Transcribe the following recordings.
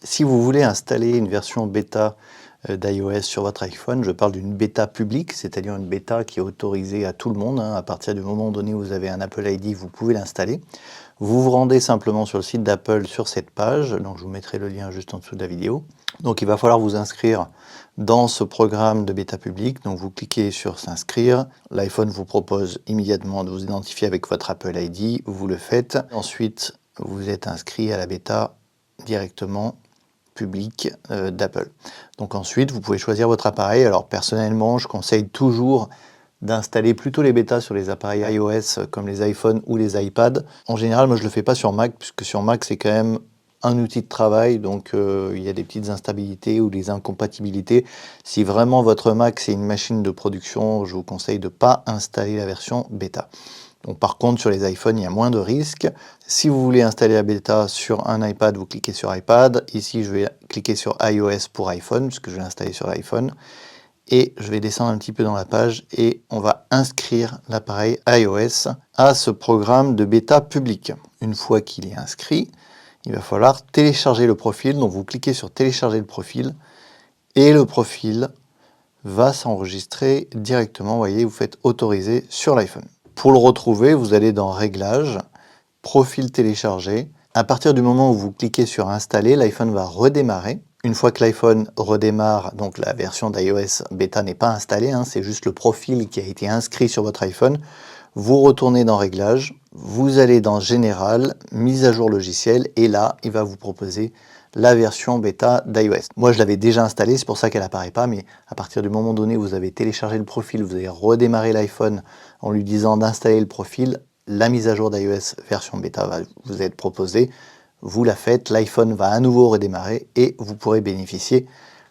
Si vous voulez installer une version bêta d'iOS sur votre iPhone, je parle d'une bêta publique, c'est-à-dire une bêta qui est autorisée à tout le monde. À partir du moment donné où vous avez un Apple ID, vous pouvez l'installer. Vous vous rendez simplement sur le site d'Apple sur cette page, donc je vous mettrai le lien juste en dessous de la vidéo. Donc il va falloir vous inscrire dans ce programme de bêta public, donc vous cliquez sur s'inscrire. L'iPhone vous propose immédiatement de vous identifier avec votre Apple ID, vous le faites. Ensuite, vous êtes inscrit à la bêta directement public d'Apple. Donc ensuite, vous pouvez choisir votre appareil. Alors personnellement, je conseille toujours d'installer plutôt les bêtas sur les appareils iOS comme les iPhones ou les iPads. En général, moi je le fais pas sur Mac, puisque sur Mac c'est quand même un outil de travail, donc il y a des petites instabilités ou des incompatibilités. Si vraiment votre Mac c'est une machine de production, je vous conseille de ne pas installer la version bêta. Donc, par contre, sur les iPhones, il y a moins de risques. Si vous voulez installer la bêta sur un iPad, vous cliquez sur iPad. Ici, je vais cliquer sur iOS pour iPhone, puisque je vais l'installer sur l'iPhone. Et je vais descendre un petit peu dans la page et on va inscrire l'appareil iOS à ce programme de bêta public. Une fois qu'il est inscrit, il va falloir télécharger le profil. Donc, vous cliquez sur télécharger le profil et le profil va s'enregistrer directement. Vous voyez, vous faites autoriser sur l'iPhone. Pour le retrouver, vous allez dans Réglages, Profil téléchargé. À partir du moment où vous cliquez sur Installer, l'iPhone va redémarrer. Une fois que l'iPhone redémarre, donc la version d'iOS bêta n'est pas installée, c'est juste le profil qui a été inscrit sur votre iPhone. Vous retournez dans Réglages, vous allez dans Général, Mise à jour logiciel, et là, il va vous proposer la version bêta d'iOS. Moi, je l'avais déjà installée, c'est pour ça qu'elle n'apparaît pas, mais à partir du moment donné où vous avez téléchargé le profil, vous avez redémarré l'iPhone en lui disant d'installer le profil, la mise à jour d'iOS version bêta va vous être proposée. Vous la faites, l'iPhone va à nouveau redémarrer et vous pourrez bénéficier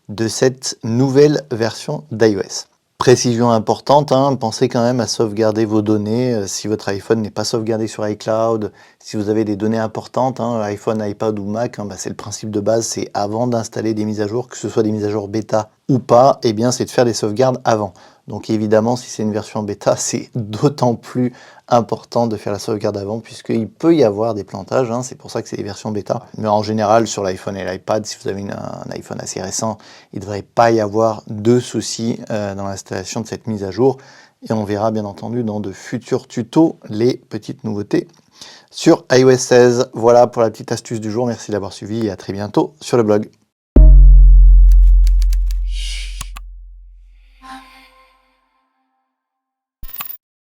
de cette nouvelle version d'iOS. Précision importante, pensez quand même à sauvegarder vos données. Si votre iPhone n'est pas sauvegardé sur iCloud, si vous avez des données importantes, iPhone, iPad ou Mac, c'est le principe de base, c'est avant d'installer des mises à jour, que ce soit des mises à jour bêta ou pas, c'est de faire des sauvegardes avant. Donc évidemment, si c'est une version bêta, c'est d'autant plus important de faire la sauvegarde avant, puisqu'il peut y avoir des plantages, c'est pour ça que c'est des versions bêta. Mais en général, sur l'iPhone et l'iPad, si vous avez un iPhone assez récent, il ne devrait pas y avoir de soucis dans l'installation de cette mise à jour. Et on verra bien entendu dans de futurs tutos les petites nouveautés sur iOS 16. Voilà pour la petite astuce du jour, merci d'avoir suivi et à très bientôt sur le blog.